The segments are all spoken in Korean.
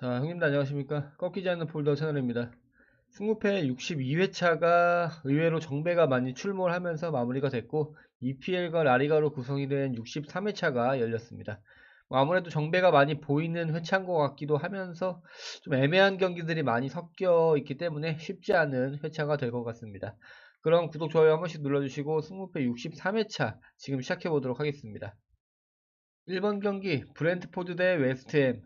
자, 형님들 안녕하십니까? 꺾이지 않는 폴더 채널입니다. 승무패 62회차가 의외로 정배가 많이 출몰 하면서 마무리가 됐고, EPL과 라리가로 구성이 된 63회차가 열렸습니다. 아무래도 정배가 많이 보이는 회차인 것 같기도 하면서 좀 애매한 경기들이 많이 섞여 있기 때문에 쉽지 않은 회차가 될 것 같습니다. 그럼 구독, 좋아요 한 번씩 눌러주시고 승무패 63회차 지금 시작해 보도록 하겠습니다. 1번 경기 브렌트포드 대 웨스트햄.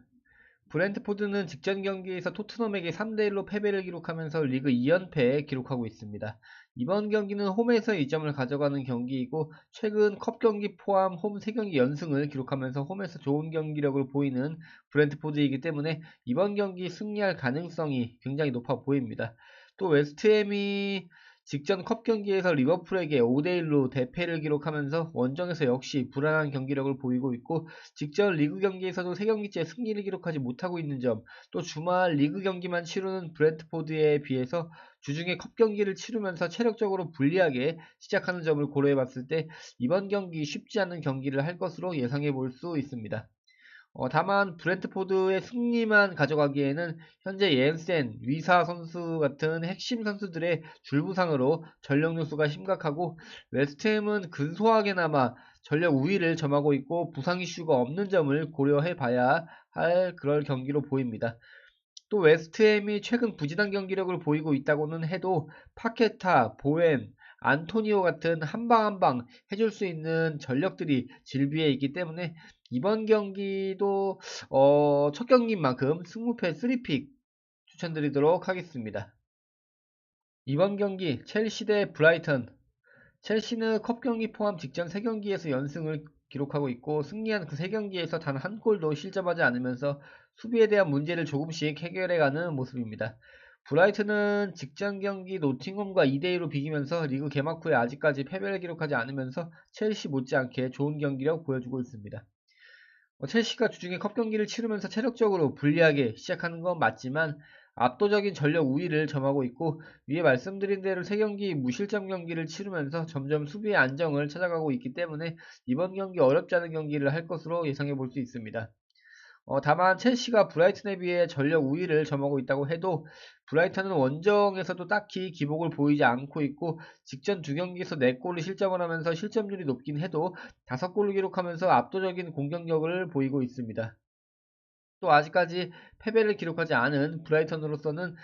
브렌트포드는 직전 경기에서 토트넘에게 3대1로 패배를 기록하면서 리그 2연패에 기록하고 있습니다. 이번 경기는 홈에서 2점을 가져가는 경기이고 최근 컵 경기 포함 홈 3경기 연승을 기록하면서 홈에서 좋은 경기력을 보이는 브렌트포드이기 때문에 이번 경기 승리할 가능성이 굉장히 높아 보입니다. 또 웨스트햄이 직전 컵 경기에서 리버풀에게 5대1로 대패를 기록하면서 원정에서 역시 불안한 경기력을 보이고 있고 직전 리그 경기에서도 3경기째 승리를 기록하지 못하고 있는 점, 또 주말 리그 경기만 치르는 브렌트포드에 비해서 주중에 컵 경기를 치르면서 체력적으로 불리하게 시작하는 점을 고려해 봤을 때 이번 경기 쉽지 않은 경기를 할 것으로 예상해 볼 수 있습니다. 다만 브렌트포드의 승리만 가져가기에는 현재 옌센, 위사 선수 같은 핵심 선수들의 줄부상으로 전력 누수가 심각하고 웨스트햄은 근소하게나마 전력 우위를 점하고 있고 부상 이슈가 없는 점을 고려해 봐야 할 그럴 경기로 보입니다. 또 웨스트햄이 최근 부진한 경기력을 보이고 있다고는 해도 파케타, 보웬, 안토니오 같은 한방 한방 해줄 수 있는 전력들이 질비해 있기 때문에 이번 경기도 첫 경기인 만큼 승무패 3픽 추천드리도록 하겠습니다. 이번 경기 첼시 대 브라이턴. 첼시는 컵 경기 포함 직전 3경기에서 연승을 기록하고 있고 승리한 그 3경기에서 단 한 골도 실점하지 않으면서 수비에 대한 문제를 조금씩 해결해가는 모습입니다. 브라이튼은 직전 경기 노팅엄과 2대2로 비기면서 리그 개막 후에 아직까지 패배를 기록하지 않으면서 첼시 못지않게 좋은 경기력 보여주고 있습니다. 첼시가 주중에 컵 경기를 치르면서 체력적으로 불리하게 시작하는 건 맞지만 압도적인 전력 우위를 점하고 있고 위에 말씀드린 대로 3경기 무실점 경기를 치르면서 점점 수비의 안정을 찾아가고 있기 때문에 이번 경기 어렵지 않은 경기를 할 것으로 예상해 볼 수 있습니다. 다만 첼시가 브라이튼에 비해 전력 우위를 점하고 있다고 해도 브라이튼은 원정에서도 딱히 기복을 보이지 않고 있고 직전 2경기에서 4골을 실점을 하면서 실점률이 높긴 해도 5골을 기록하면서 압도적인 공격력을 보이고 있습니다. 또 아직까지 패배를 기록하지 않은 브라이턴으로서는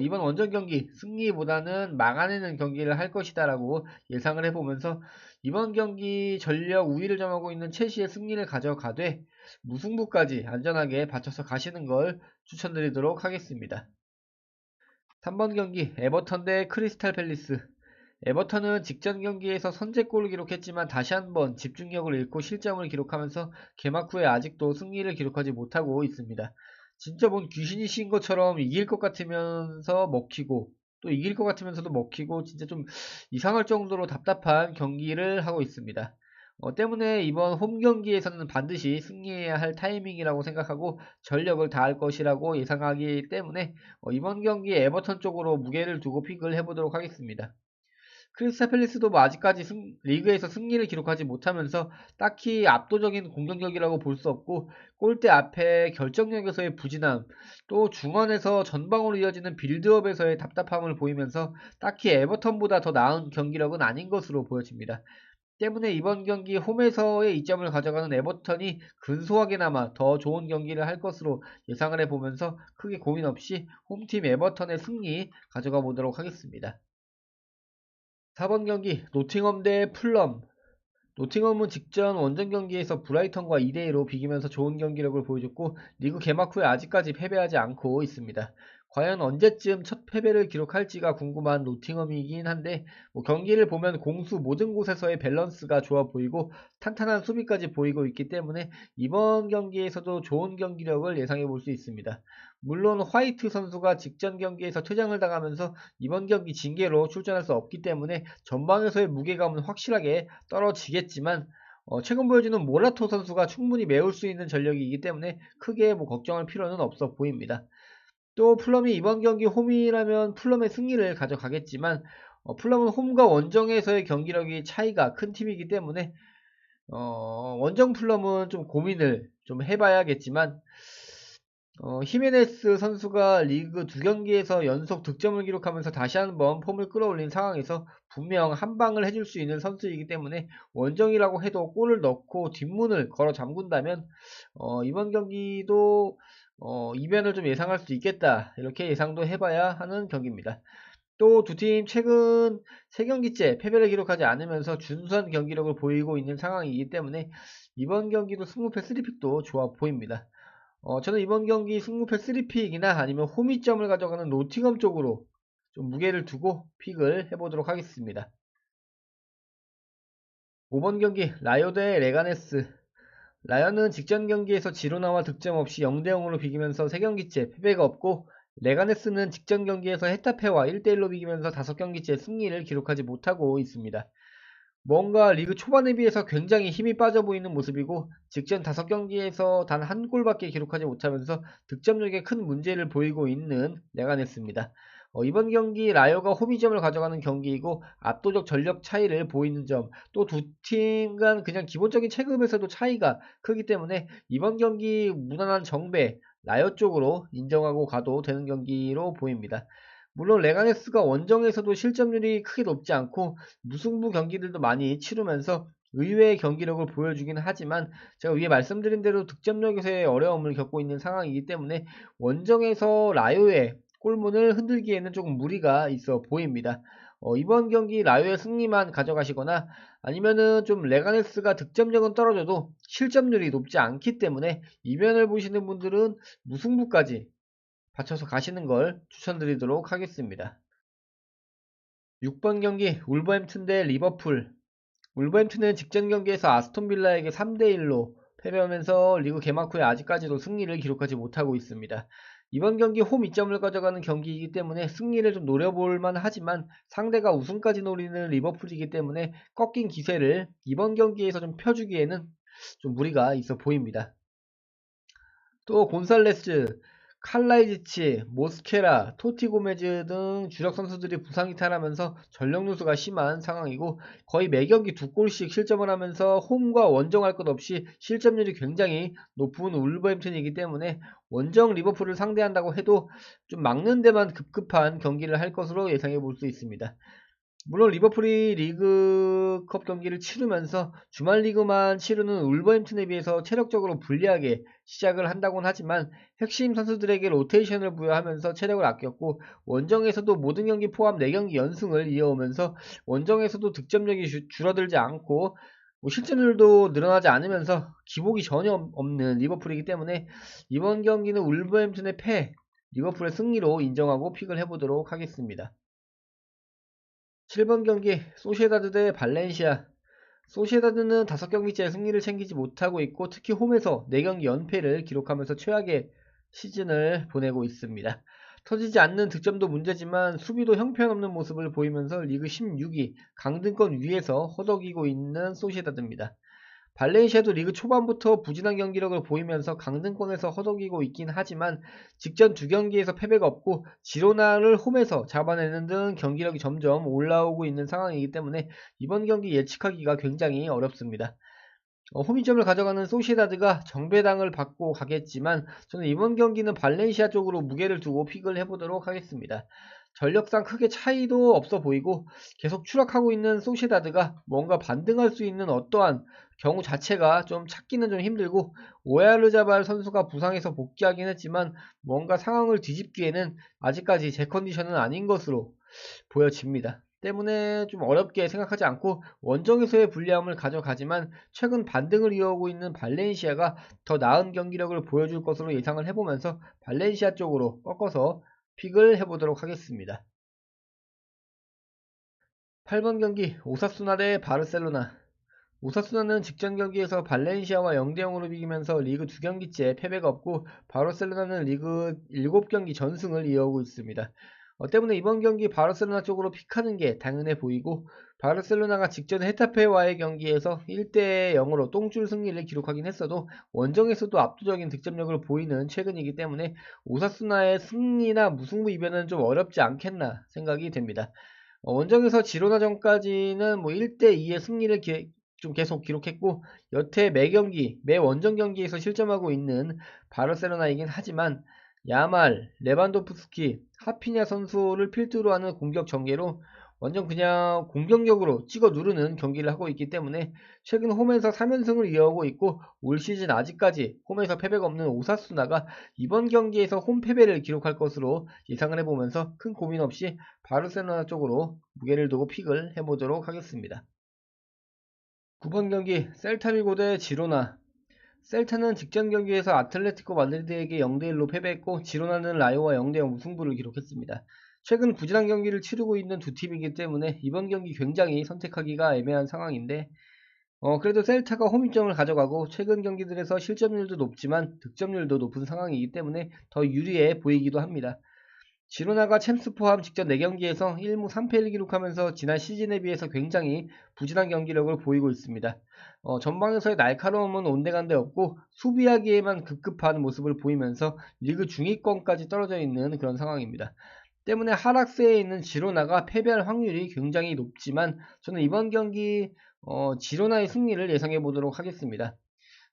이번 원정 경기 승리보다는 막아내는 경기를 할 것이다라고 예상을 해보면서 이번 경기 전력 우위를 점하고 있는 첼시의 승리를 가져가되 무승부까지 안전하게 받쳐서 가시는 걸 추천드리도록 하겠습니다. 3번 경기 에버턴 대 크리스탈 팰리스. 에버턴은 직전 경기에서 선제골을 기록했지만 다시 한번 집중력을 잃고 실점을 기록하면서 개막 후에 아직도 승리를 기록하지 못하고 있습니다. 진짜 뭔 귀신이 씌인 것처럼 이길 것 같으면서 먹히고 또 이길 것 같으면서도 먹히고 진짜 좀 이상할 정도로 답답한 경기를 하고 있습니다. 때문에 이번 홈 경기에서는 반드시 승리해야 할 타이밍이라고 생각하고 전력을 다할 것이라고 예상하기 때문에 이번 경기에 에버턴 쪽으로 무게를 두고 픽을 해보도록 하겠습니다. 크리스탈 팰리스도 뭐 아직까지 리그에서 승리를 기록하지 못하면서 딱히 압도적인 공격력이라고 볼 수 없고 골대 앞에 결정력에서의 부진함, 또 중원에서 전방으로 이어지는 빌드업에서의 답답함을 보이면서 딱히 에버턴보다 더 나은 경기력은 아닌 것으로 보여집니다. 때문에 이번 경기 홈에서의 2점을 가져가는 에버턴이 근소하게나마 더 좋은 경기를 할 것으로 예상을 해보면서 크게 고민 없이 홈팀 에버턴의 승리 가져가 보도록 하겠습니다. 4번 경기 노팅엄 대 풀럼. 노팅엄은 직전 원정 경기에서 브라이턴과 2대2로 비기면서 좋은 경기력을 보여줬고 리그 개막 후에 아직까지 패배하지 않고 있습니다. 과연 언제쯤 첫 패배를 기록할지가 궁금한 노팅엄이긴 한데 경기를 보면 공수 모든 곳에서의 밸런스가 좋아 보이고 탄탄한 수비까지 보이고 있기 때문에 이번 경기에서도 좋은 경기력을 예상해 볼 수 있습니다. 물론 화이트 선수가 직전 경기에서 퇴장을 당하면서 이번 경기 징계로 출전할 수 없기 때문에 전방에서의 무게감은 확실하게 떨어지겠지만 최근 보여주는 모라토 선수가 충분히 메울 수 있는 전력이기 때문에 크게 걱정할 필요는 없어 보입니다. 또 풀럼이 이번 경기 홈이라면 풀럼의 승리를 가져가겠지만 풀럼은 홈과 원정에서의 경기력이 차이가 큰 팀이기 때문에 원정 풀럼은 좀 고민을 좀 해봐야겠지만 히메네스 선수가 리그 두 경기에서 연속 득점을 기록하면서 다시 한번 폼을 끌어올린 상황에서 분명 한 방을 해줄 수 있는 선수이기 때문에 원정이라고 해도 골을 넣고 뒷문을 걸어 잠근다면 이번 경기도 이변을 좀 예상할 수 있겠다. 이렇게 예상도 해봐야 하는 경기입니다. 또 두 팀 최근 3경기째 패배를 기록하지 않으면서 준수한 경기력을 보이고 있는 상황이기 때문에 이번 경기도 승부패 3픽도 좋아 보입니다. 저는 이번 경기 승부패 3픽이나 아니면 홈이점을 가져가는 노팅엄 쪽으로 좀 무게를 두고 픽을 해보도록 하겠습니다. 5번 경기 라요 대 레가네스. 라요는 직전 경기에서 지로나와 득점 없이 0대0으로 비기면서 3경기째 패배가 없고, 레가네스는 직전 경기에서 헤타페와 1대1로 비기면서 5경기째 승리를 기록하지 못하고 있습니다. 뭔가 리그 초반에 비해서 굉장히 힘이 빠져 보이는 모습이고, 직전 5경기에서 단 한 골밖에 기록하지 못하면서 득점력에 큰 문제를 보이고 있는 레가네스입니다. 이번 경기 라요가 홈이점을 가져가는 경기이고, 압도적 전력 차이를 보이는 점, 또 두 팀 간 그냥 기본적인 체급에서도 차이가 크기 때문에 이번 경기 무난한 정배 라요 쪽으로 인정하고 가도 되는 경기로 보입니다. 물론 레가네스가 원정에서도 실점률이 크게 높지 않고 무승부 경기들도 많이 치르면서 의외의 경기력을 보여주긴 하지만, 제가 위에 말씀드린 대로 득점력에서의 어려움을 겪고 있는 상황이기 때문에 원정에서 라요의 골문을 흔들기에는 조금 무리가 있어 보입니다. 이번 경기 라요의 승리만 가져가시거나, 아니면은 좀 레가네스가 득점력은 떨어져도 실점률이 높지 않기 때문에 이변을 보시는 분들은 무승부까지 받쳐서 가시는 걸 추천드리도록 하겠습니다. 6번 경기 울버햄튼 대 리버풀. 울버햄튼은 직전 경기에서 아스톤빌라에게 3대1로 패배하면서 리그 개막 후에 아직까지도 승리를 기록하지 못하고 있습니다. 이번 경기 홈 2점을 가져가는 경기이기 때문에 승리를 좀 노려볼 만하지만, 상대가 우승까지 노리는 리버풀이기 때문에 꺾인 기세를 이번 경기에서 좀 펴주기에는 좀 무리가 있어 보입니다. 또 곤살레스, 칼라이지치, 모스케라, 토티 고메즈 등 주력 선수들이 부상 이탈하면서 전력 누수가 심한 상황이고, 거의 매경기 2골씩 실점을 하면서 홈과 원정할 것 없이 실점률이 굉장히 높은 울버햄튼이기 때문에 원정 리버풀을 상대한다고 해도 좀 막는 데만 급급한 경기를 할 것으로 예상해 볼 수 있습니다. 물론 리버풀이 리그컵 경기를 치르면서 주말 리그만 치르는 울버햄튼에 비해서 체력적으로 불리하게 시작을 한다고는 하지만, 핵심 선수들에게 로테이션을 부여하면서 체력을 아꼈고, 원정에서도 모든 경기 포함 4경기 연승을 이어오면서 원정에서도 득점력이 줄어들지 않고 실점률도 늘어나지 않으면서 기복이 전혀 없는 리버풀이기 때문에 이번 경기는 울버햄튼의 패, 리버풀의 승리로 인정하고 픽을 해보도록 하겠습니다. 7번 경기 소시에다드 대 발렌시아. 소시에다드는 5경기째 승리를 챙기지 못하고 있고, 특히 홈에서 4경기 연패를 기록하면서 최악의 시즌을 보내고 있습니다. 터지지 않는 득점도 문제지만 수비도 형편없는 모습을 보이면서 리그 16위 강등권 위에서 허덕이고 있는 소시에다드입니다. 발렌시아도 리그 초반부터 부진한 경기력을 보이면서 강등권에서 허덕이고 있긴 하지만, 직전 2경기에서 패배가 없고 지로나를 홈에서 잡아내는 등 경기력이 점점 올라오고 있는 상황이기 때문에 이번 경기 예측하기가 굉장히 어렵습니다. 홈이점을 가져가는 소시에다드가 정배당을 받고 가겠지만, 저는 이번 경기는 발렌시아 쪽으로 무게를 두고 픽을 해보도록 하겠습니다. 전력상 크게 차이도 없어 보이고 계속 추락하고 있는 소시에다드가 뭔가 반등할 수 있는 어떠한 경우 자체가 좀 찾기는 좀 힘들고, 오야르자발 선수가 부상해서 복귀하긴 했지만 뭔가 상황을 뒤집기에는 아직까지 제 컨디션은 아닌 것으로 보여집니다. 때문에 좀 어렵게 생각하지 않고 원정에서의 불리함을 가져가지만, 최근 반등을 이어오고 있는 발렌시아가 더 나은 경기력을 보여줄 것으로 예상을 해보면서 발렌시아 쪽으로 꺾어서 픽을 해보도록 하겠습니다. 8번 경기 오사수나 대 바르셀로나. 오사수나는 직전 경기에서 발렌시아와 0대0으로 비기면서 리그 2경기째 패배가 없고, 바르셀로나는 리그 7경기 전승을 이어오고 있습니다. 때문에 이번 경기 바르셀로나 쪽으로 픽하는 게 당연해 보이고, 바르셀로나가 직전 헤타페와의 경기에서 1대0으로 똥줄 승리를 기록하긴 했어도 원정에서도 압도적인 득점력을 보이는 최근이기 때문에 오사수나의 승리나 무승부 이변은 좀 어렵지 않겠나 생각이 됩니다. 원정에서 지로나전까지는 1대2의 승리를 좀 계속 기록했고, 여태 매 경기, 매 원정 경기에서 실점하고 있는 바르셀로나이긴 하지만 야말, 레반도프스키, 하피냐 선수를 필두로 하는 공격 전개로 완전 그냥 공격력으로 찍어 누르는 경기를 하고 있기 때문에 최근 홈에서 3연승을 이어오고 있고, 올 시즌 아직까지 홈에서 패배가 없는 오사수나가 이번 경기에서 홈 패배를 기록할 것으로 예상을 해보면서 큰 고민 없이 바르셀로나 쪽으로 무게를 두고 픽을 해보도록 하겠습니다. 9번 경기 셀타비고 대 지로나. 셀타는 직전 경기에서 아틀레티코 마드리드에게 0대1로 패배했고, 지로나는 라요와 0대0 무승부를 기록했습니다. 최근 부진한 경기를 치르고 있는 두 팀이기 때문에 이번 경기 굉장히 선택하기가 애매한 상황인데, 그래도 셀타가 홈점을 가져가고 최근 경기들에서 실점률도 높지만 득점률도 높은 상황이기 때문에 더 유리해 보이기도 합니다. 지로나가 챔스 포함 직전 4경기에서 1무 3패를 기록하면서 지난 시즌에 비해서 굉장히 부진한 경기력을 보이고 있습니다. 전방에서의 날카로움은 온데간데 없고 수비하기에만 급급한 모습을 보이면서 리그 중위권까지 떨어져 있는 그런 상황입니다. 때문에 하락세에 있는 지로나가 패배할 확률이 굉장히 높지만 저는 이번 경기 지로나의 승리를 예상해 보도록 하겠습니다.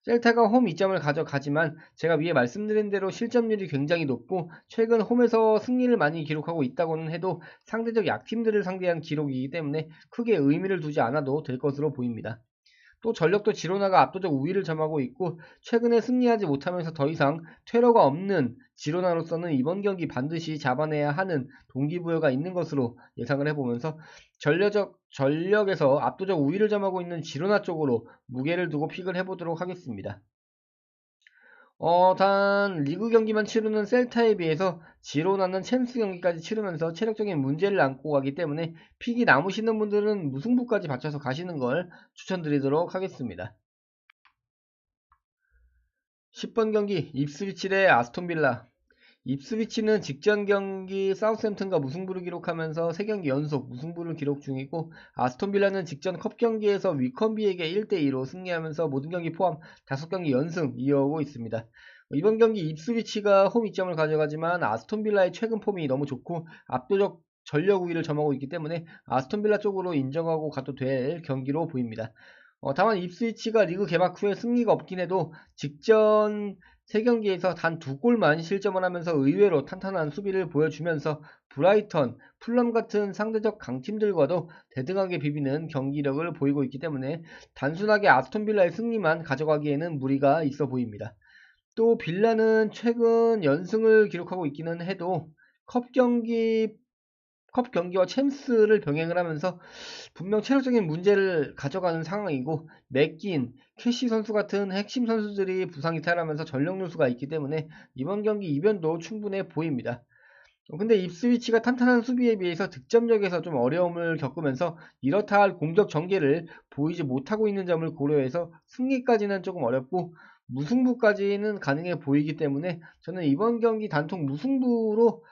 셀타가 홈 2점을 가져가지만 제가 위에 말씀드린 대로 실점률이 굉장히 높고 최근 홈에서 승리를 많이 기록하고 있다고는 해도 상대적 약팀들을 상대한 기록이기 때문에 크게 의미를 두지 않아도 될 것으로 보입니다. 또 전력도 지로나가 압도적 우위를 점하고 있고 최근에 승리하지 못하면서 더 이상 퇴로가 없는 지로나로서는 이번 경기 반드시 잡아내야 하는 동기부여가 있는 것으로 예상을 해보면서 전력에서 압도적 우위를 점하고 있는 지로나 쪽으로 무게를 두고 픽을 해보도록 하겠습니다. 단 리그 경기만 치르는 셀타에 비해서 지로나는 챔스 경기까지 치르면서 체력적인 문제를 안고 가기 때문에 픽이 남으시는 분들은 무승부까지 받쳐서 가시는 걸 추천드리도록 하겠습니다. 10번 경기 입스위치 대 아스톤빌라. 입스위치는 직전 경기 사우스햄튼과 무승부를 기록하면서 3경기 연속 무승부를 기록 중이고, 아스톤빌라는 직전 컵 경기에서 위컨비에게 1대2로 승리하면서 모든 경기 포함 5경기 연승 이어오고 있습니다. 이번 경기 입스위치가 홈 2점을 가져가지만 아스톤빌라의 최근 폼이 너무 좋고 압도적 전력 우위를 점하고 있기 때문에 아스톤빌라 쪽으로 인정하고 가도 될 경기로 보입니다. 다만 입스위치가 리그 개막 후에 승리가 없긴 해도 직전 3경기에서 단 2골만 실점을 하면서 의외로 탄탄한 수비를 보여주면서 브라이턴, 풀럼 같은 상대적 강팀들과도 대등하게 비비는 경기력을 보이고 있기 때문에 단순하게 아스톤빌라의 승리만 가져가기에는 무리가 있어 보입니다. 또 빌라는 최근 연승을 기록하고 있기는 해도 컵 경기와 챔스를 병행을 하면서 분명 체력적인 문제를 가져가는 상황이고, 맥긴, 캐시 선수 같은 핵심 선수들이 부상 이탈하면서 전력 누수가 있기 때문에 이번 경기 이변도 충분해 보입니다. 근데 입스위치가 탄탄한 수비에 비해서 득점력에서 좀 어려움을 겪으면서 이렇다 할 공격 전개를 보이지 못하고 있는 점을 고려해서 승리까지는 조금 어렵고 무승부까지는 가능해 보이기 때문에 저는 이번 경기 단통 무승부로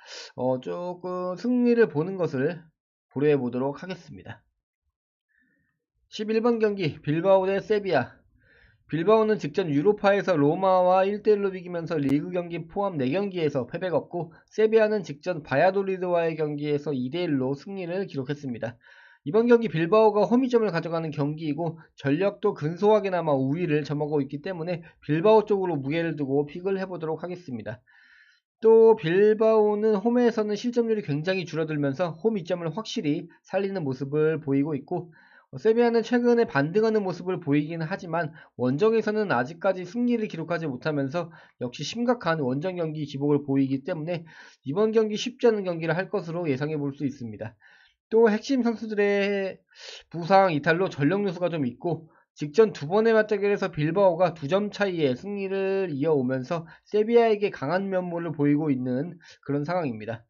조금 승리를 보는 것을 고려해 보도록 하겠습니다. 11번 경기 빌바오 대 세비야. 빌바오는 직전 유로파에서 로마와 1대1로 비기면서 리그 경기 포함 4경기에서 패배가 없고, 세비야는 직전 바야돌리드와의 경기에서 2대1로 승리를 기록했습니다. 이번 경기 빌바오가 홈이점을 가져가는 경기이고 전력도 근소하게나마 우위를 점하고 있기 때문에 빌바오 쪽으로 무게를 두고 픽을 해보도록 하겠습니다. 또 빌바오는 홈에서는 실점률이 굉장히 줄어들면서 홈 이점을 확실히 살리는 모습을 보이고 있고, 세비야는 최근에 반등하는 모습을 보이긴 하지만 원정에서는 아직까지 승리를 기록하지 못하면서 역시 심각한 원정 경기 기복을 보이기 때문에 이번 경기 쉽지 않은 경기를 할 것으로 예상해 볼 수 있습니다. 또 핵심 선수들의 부상 이탈로 전력 누수가 좀 있고, 직전 2번의 맞대결에서 빌바오가 2점 차이의 승리를 이어오면서 세비야에게 강한 면모를 보이고 있는 그런 상황입니다.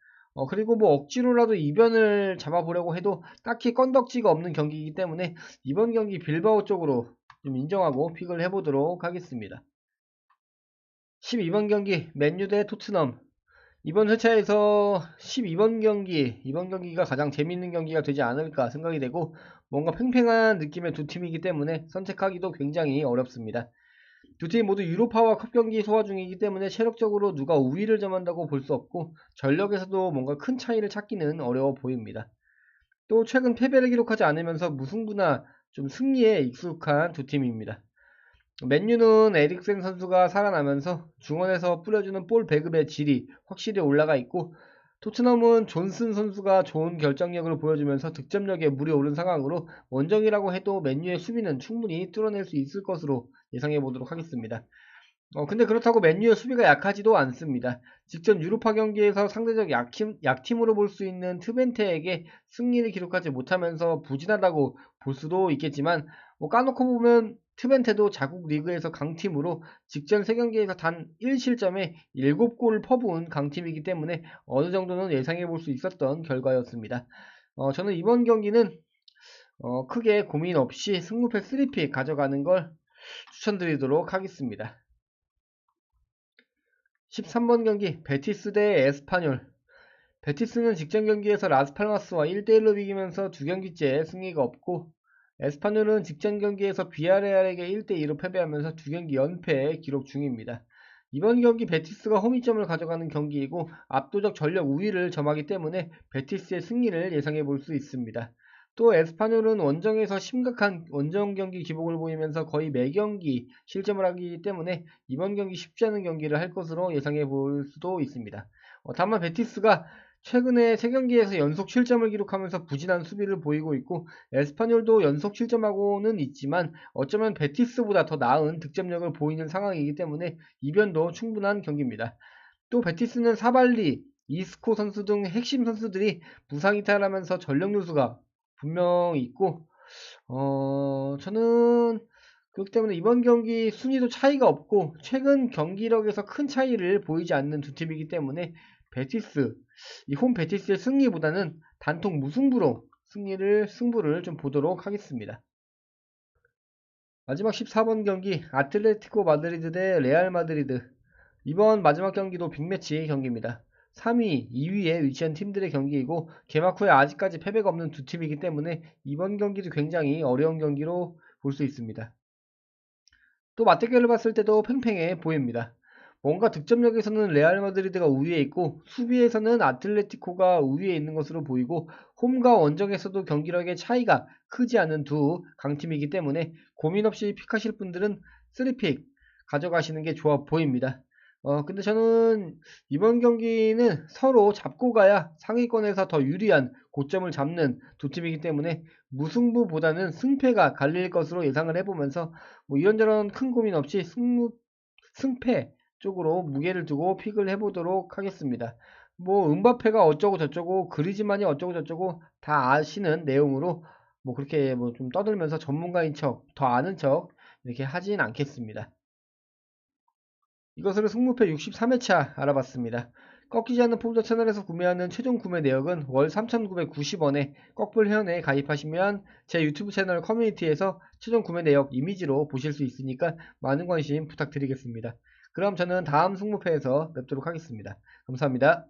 그리고 뭐 억지로라도 이변을 잡아보려고 해도 딱히 건덕지가 없는 경기이기 때문에 이번 경기 빌바오 쪽으로 좀 인정하고 픽을 해보도록 하겠습니다. 12번 경기 맨유 대 토트넘. 이번 회차에서 12번 이번 경기가 가장 재밌는 경기가 되지 않을까 생각이 되고, 뭔가 팽팽한 느낌의 두 팀이기 때문에 선택하기도 굉장히 어렵습니다. 두 팀 모두 유로파와 컵 경기 소화 중이기 때문에 체력적으로 누가 우위를 점한다고 볼 수 없고, 전력에서도 뭔가 큰 차이를 찾기는 어려워 보입니다. 또 최근 패배를 기록하지 않으면서 무승부나 좀 승리에 익숙한 두 팀입니다. 맨유는 에릭센 선수가 살아나면서 중원에서 뿌려주는 볼 배급의 질이 확실히 올라가 있고, 토트넘은 존슨 선수가 좋은 결정력을 보여주면서 득점력에 물이 오른 상황으로 원정이라고 해도 맨유의 수비는 충분히 뚫어낼 수 있을 것으로 예상해 보도록 하겠습니다. 근데 그렇다고 맨유의 수비가 약하지도 않습니다. 직전 유로파 경기에서 상대적 약팀으로 볼 수 있는 트벤테에게 승리를 기록하지 못하면서 부진하다고 볼 수도 있겠지만, 까놓고 보면 트벤테도 자국 리그에서 강팀으로 직전 3경기에서 단 1실점에 7골을 퍼부은 강팀이기 때문에 어느 정도는 예상해 볼 수 있었던 결과였습니다. 저는 이번 경기는 크게 고민 없이 승무패 3픽 가져가는 걸 추천드리도록 하겠습니다. 13번 경기 베티스 대 에스파뇰. 베티스는 직전 경기에서 라스팔마스와 1대1로 비기면서 두 경기째 승리가 없고, 에스파뇰은 직전 경기에서 비아레알에게 1대2로 패배하면서 두 경기 연패 기록 중입니다. 이번 경기 베티스가 홈이점을 가져가는 경기이고 압도적 전력 우위를 점하기 때문에 베티스의 승리를 예상해 볼 수 있습니다. 또 에스파뇰은 원정에서 심각한 원정 경기 기복을 보이면서 거의 매경기 실점을 하기 때문에 이번 경기 쉽지 않은 경기를 할 것으로 예상해 볼 수도 있습니다. 다만 베티스가 최근에 3경기에서 연속 실점을 기록하면서 부진한 수비를 보이고 있고, 에스파뇰도 연속 실점하고는 있지만 어쩌면 베티스보다 더 나은 득점력을 보이는 상황이기 때문에 이변도 충분한 경기입니다. 또 베티스는 사발리, 이스코 선수 등 핵심 선수들이 부상 이탈하면서 전력 누수가 분명히 있고, 저는 그렇기 때문에 이번 경기 순위도 차이가 없고 최근 경기력에서 큰 차이를 보이지 않는 두 팀이기 때문에 베티스, 이 홈 베티스의 승리보다는 단통 무승부로 승부를 좀 보도록 하겠습니다. 마지막 14번 경기 아틀레티코 마드리드 대 레알 마드리드. 이번 마지막 경기도 빅매치 경기입니다. 3위, 2위에 위치한 팀들의 경기이고 개막 후에 아직까지 패배가 없는 두 팀이기 때문에 이번 경기도 굉장히 어려운 경기로 볼 수 있습니다. 또 맞대결을 봤을 때도 팽팽해 보입니다. 뭔가 득점력에서는 레알 마드리드가 우위에 있고 수비에서는 아틀레티코가 우위에 있는 것으로 보이고, 홈과 원정에서도 경기력의 차이가 크지 않은 두 강팀이기 때문에 고민 없이 픽하실 분들은 3픽 가져가시는 게 좋아 보입니다. 근데 저는 이번 경기는 서로 잡고 가야 상위권에서 더 유리한 고점을 잡는 두 팀이기 때문에 무승부보다는 승패가 갈릴 것으로 예상을 해보면서 이런저런 큰 고민 없이 승패 쪽으로 무게를 두고 픽을 해보도록 하겠습니다. 은바페가 어쩌고 저쩌고 그리즈만이 어쩌고 저쩌고 다 아시는 내용으로 그렇게 좀 떠들면서 전문가인 척, 더 아는 척 이렇게 하진 않겠습니다. 이것으로 승무패 63회차 알아봤습니다. 꺾이지 않는 폴더 채널에서 구매하는 최종 구매 내역은 월 3,990원에 꺾불 회원에 가입하시면 제 유튜브 채널 커뮤니티에서 최종 구매 내역 이미지로 보실 수 있으니까 많은 관심 부탁드리겠습니다. 그럼 저는 다음 승무패에서 뵙도록 하겠습니다. 감사합니다.